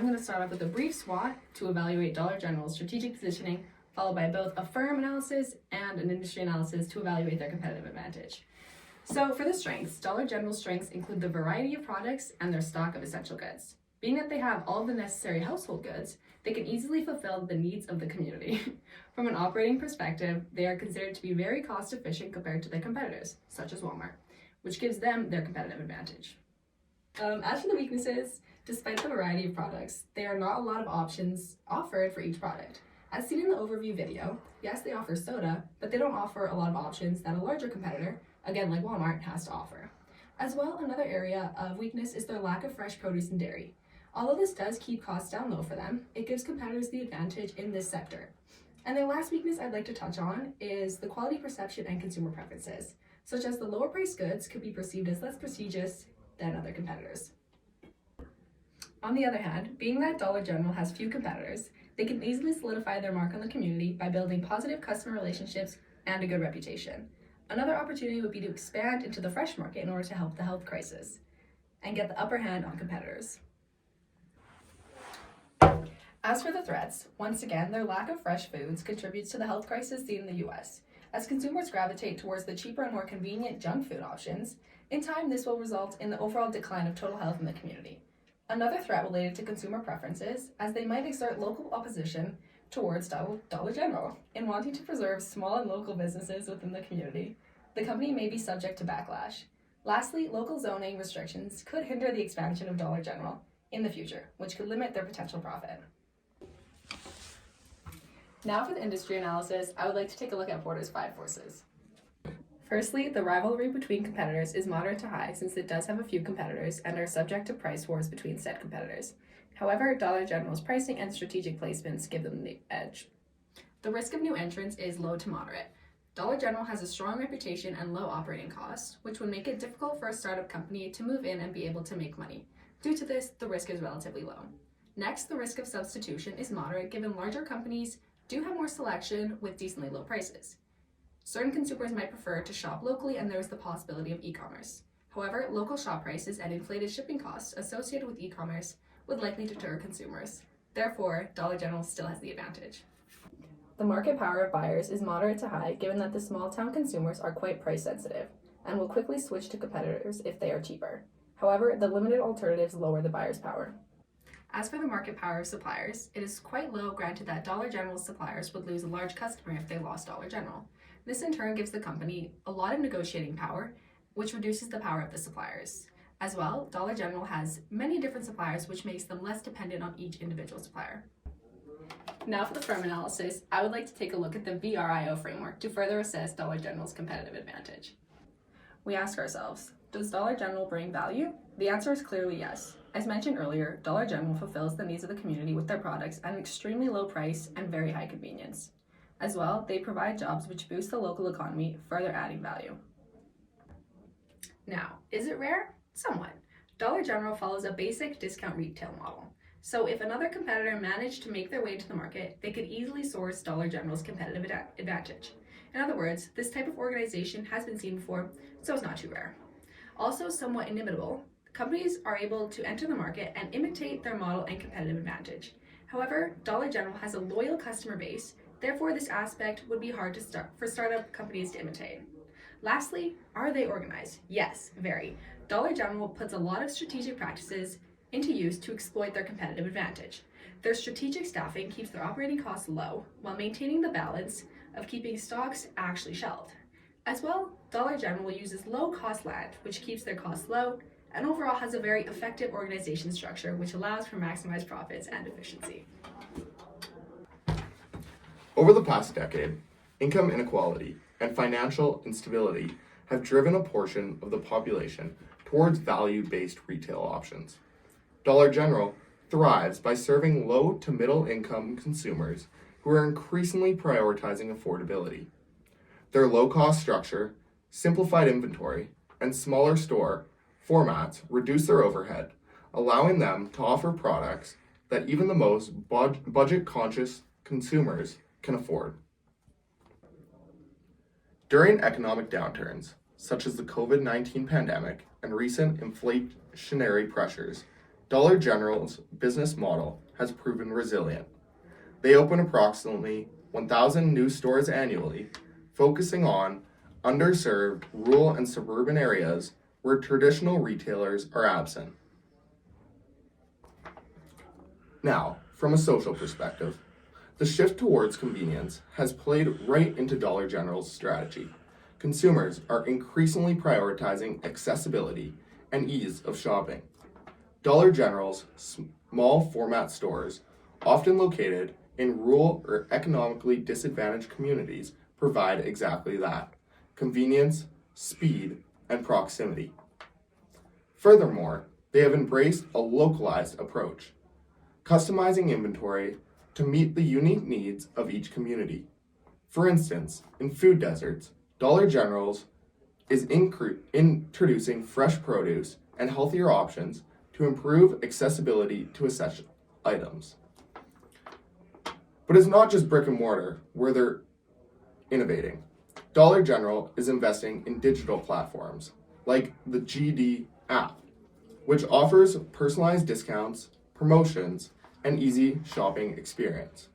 I'm going to start off with a brief SWOT to evaluate Dollar General's strategic positioning, followed by both a firm analysis and an industry analysis to evaluate their competitive advantage. So for the strengths, Dollar General's strengths include the variety of products and their stock of essential goods. Being that they have all of the necessary household goods, they can easily fulfill the needs of the community. From an operating perspective, they are considered to be very cost efficient compared to their competitors, such as Walmart, which gives them their competitive advantage. As for the weaknesses, despite the variety of products, there are not a lot of options offered for each product. As seen in the overview video, yes, they offer soda, but they don't offer a lot of options that a larger competitor, again like Walmart, has to offer. As well, another area of weakness is their lack of fresh produce and dairy. Although this does keep costs down low for them, it gives competitors the advantage in this sector. And the last weakness I'd like to touch on is the quality perception and consumer preferences, such as the lower priced goods could be perceived as less prestigious than other competitors. On the other hand, being that Dollar General has few competitors, they can easily solidify their mark on the community by building positive customer relationships and a good reputation. Another opportunity would be to expand into the fresh market in order to help the health crisis and get the upper hand on competitors. As for the threats, once again, their lack of fresh foods contributes to the health crisis seen in the US. As consumers gravitate towards the cheaper and more convenient junk food options, in time this will result in the overall decline of total health in the community. Another threat related to consumer preferences, as they might exert local opposition towards Dollar General in wanting to preserve small and local businesses within the community. The company may be subject to backlash. Lastly, local zoning restrictions could hinder the expansion of Dollar General in the future, which could limit their potential profit. Now for the industry analysis, I would like to take a look at Porter's 5 forces. Firstly, the rivalry between competitors is moderate to high since it does have a few competitors and are subject to price wars between said competitors. However, Dollar General's pricing and strategic placements give them the edge. The risk of new entrants is low to moderate. Dollar General has a strong reputation and low operating costs, which would make it difficult for a startup company to move in and be able to make money. Due to this, the risk is relatively low. Next, the risk of substitution is moderate given larger companies do have more selection with decently low prices. Certain consumers might prefer to shop locally and there is the possibility of e-commerce. However, local shop prices and inflated shipping costs associated with e-commerce would likely deter consumers. Therefore, Dollar General still has the advantage. The market power of buyers is moderate to high given that the small town consumers are quite price sensitive and will quickly switch to competitors if they are cheaper. However, the limited alternatives lower the buyer's power. As for the market power of suppliers, it is quite low, granted that Dollar General's suppliers would lose a large customer if they lost Dollar General. This in turn gives the company a lot of negotiating power, which reduces the power of the suppliers. As well, Dollar General has many different suppliers, which makes them less dependent on each individual supplier. Now for the firm analysis, I would like to take a look at the VRIO framework to further assess Dollar General's competitive advantage. We ask ourselves, does Dollar General bring value? The answer is clearly yes. As mentioned earlier, Dollar General fulfills the needs of the community with their products at an extremely low price and very high convenience. As well, they provide jobs which boost the local economy, further adding value. Now, is it rare? Somewhat. Dollar General follows a basic discount retail model. So if another competitor managed to make their way to the market, they could easily source Dollar General's competitive advantage. In other words, this type of organization has been seen before, so it's not too rare. Also somewhat inimitable, companies are able to enter the market and imitate their model and competitive advantage. However, Dollar General has a loyal customer base, therefore this aspect would be hard for startup companies to imitate. Lastly, are they organized? Yes, very. Dollar General puts a lot of strategic practices into use to exploit their competitive advantage. Their strategic staffing keeps their operating costs low while maintaining the balance of keeping stocks actually shelved. As well, Dollar General uses low-cost land, which keeps their costs low, and overall has a very effective organization structure which allows for maximized profits and efficiency. Over the past decade, income inequality and financial instability have driven a portion of the population towards value-based retail options. Dollar General thrives by serving low to middle income consumers who are increasingly prioritizing affordability. Their low-cost structure, simplified inventory, and smaller store formats reduce their overhead, allowing them to offer products that even the most budget-conscious consumers can afford. During economic downturns, such as the COVID-19 pandemic and recent inflationary pressures, Dollar General's business model has proven resilient. They open approximately 1,000 new stores annually, focusing on underserved rural and suburban areas where traditional retailers are absent. Now, from a social perspective, the shift towards convenience has played right into Dollar General's strategy. Consumers are increasingly prioritizing accessibility and ease of shopping. Dollar General's small format stores, often located in rural or economically disadvantaged communities, provide exactly that: convenience, speed, and proximity. Furthermore, they have embraced a localized approach, customizing inventory to meet the unique needs of each community. For instance, in food deserts, Dollar General's is introducing fresh produce and healthier options to improve accessibility to essential items. But it's not just brick and mortar where they're innovating. Dollar General is investing in digital platforms like the GD app, which offers personalized discounts, promotions, and easy shopping experience.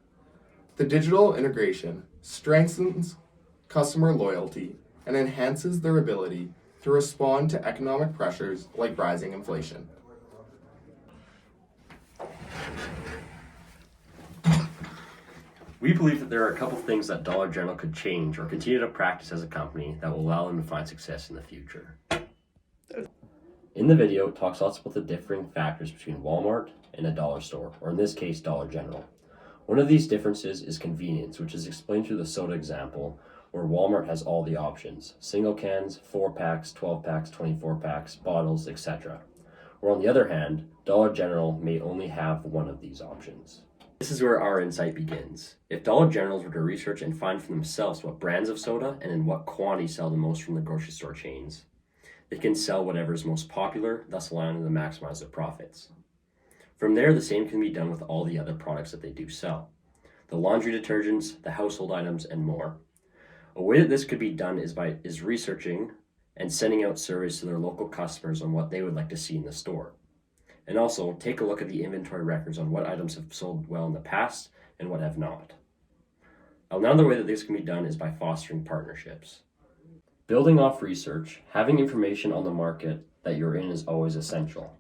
The digital integration strengthens customer loyalty and enhances their ability to respond to economic pressures like rising inflation. We believe that there are a couple things that Dollar General could change or continue to practice as a company that will allow them to find success in the future. In the video, it talks lots about the differing factors between Walmart and a dollar store, or in this case, Dollar General. One of these differences is convenience, which is explained through the soda example, where Walmart has all the options: single cans, 4-packs, 12-packs, 24-packs, bottles, etc. Where on the other hand, Dollar General may only have one of these options. This is where our insight begins. If Dollar Generals were to research and find for themselves what brands of soda and in what quantity sell the most from the grocery store chains, they can sell whatever is most popular, thus allowing them to maximize their profits. From there, the same can be done with all the other products that they do sell: the laundry detergents, the household items, and more. A way that this could be done is researching and sending out surveys to their local customers on what they would like to see in the store. And also, take a look at the inventory records on what items have sold well in the past and what have not. Another way that this can be done is by fostering partnerships. Building off research, having information on the market that you're in is always essential.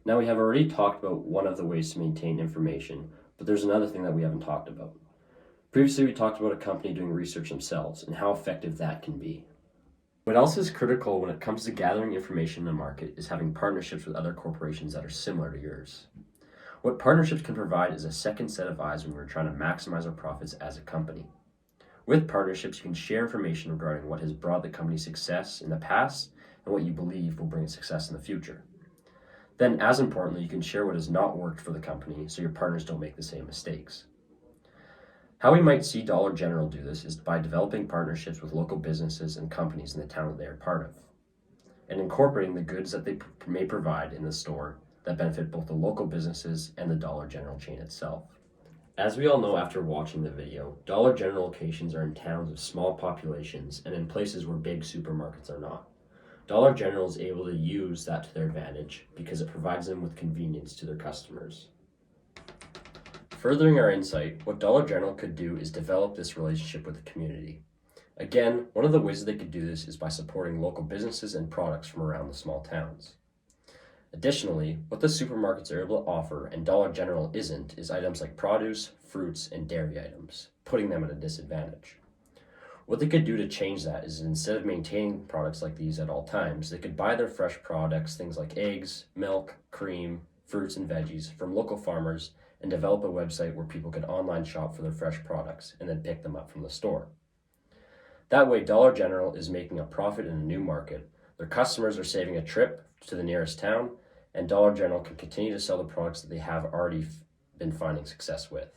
Now, we have already talked about one of the ways to maintain information, but there's another thing that we haven't talked about. Previously, we talked about a company doing research themselves and how effective that can be. What else is critical when it comes to gathering information in the market is having partnerships with other corporations that are similar to yours. What partnerships can provide is a second set of eyes when we're trying to maximize our profits as a company. With partnerships, you can share information regarding what has brought the company success in the past and what you believe will bring it success in the future. Then, as importantly, you can share what has not worked for the company so your partners don't make the same mistakes. How we might see Dollar General do this is by developing partnerships with local businesses and companies in the town that they are part of, and incorporating the goods that they may provide in the store that benefit both the local businesses and the Dollar General chain itself. As we all know after watching the video, Dollar General locations are in towns of small populations and in places where big supermarkets are not. Dollar General is able to use that to their advantage because it provides them with convenience to their customers. Furthering our insight, what Dollar General could do is develop this relationship with the community. Again, one of the ways that they could do this is by supporting local businesses and products from around the small towns. Additionally, what the supermarkets are able to offer and Dollar General isn't is items like produce, fruits, and dairy items, putting them at a disadvantage. What they could do to change that is instead of maintaining products like these at all times, they could buy their fresh products, things like eggs, milk, cream, fruits, and veggies from local farmers and develop a website where people could online shop for their fresh products and then pick them up from the store. That way, Dollar General is making a profit in a new market, their customers are saving a trip to the nearest town, and Dollar General can continue to sell the products that they have already been finding success with.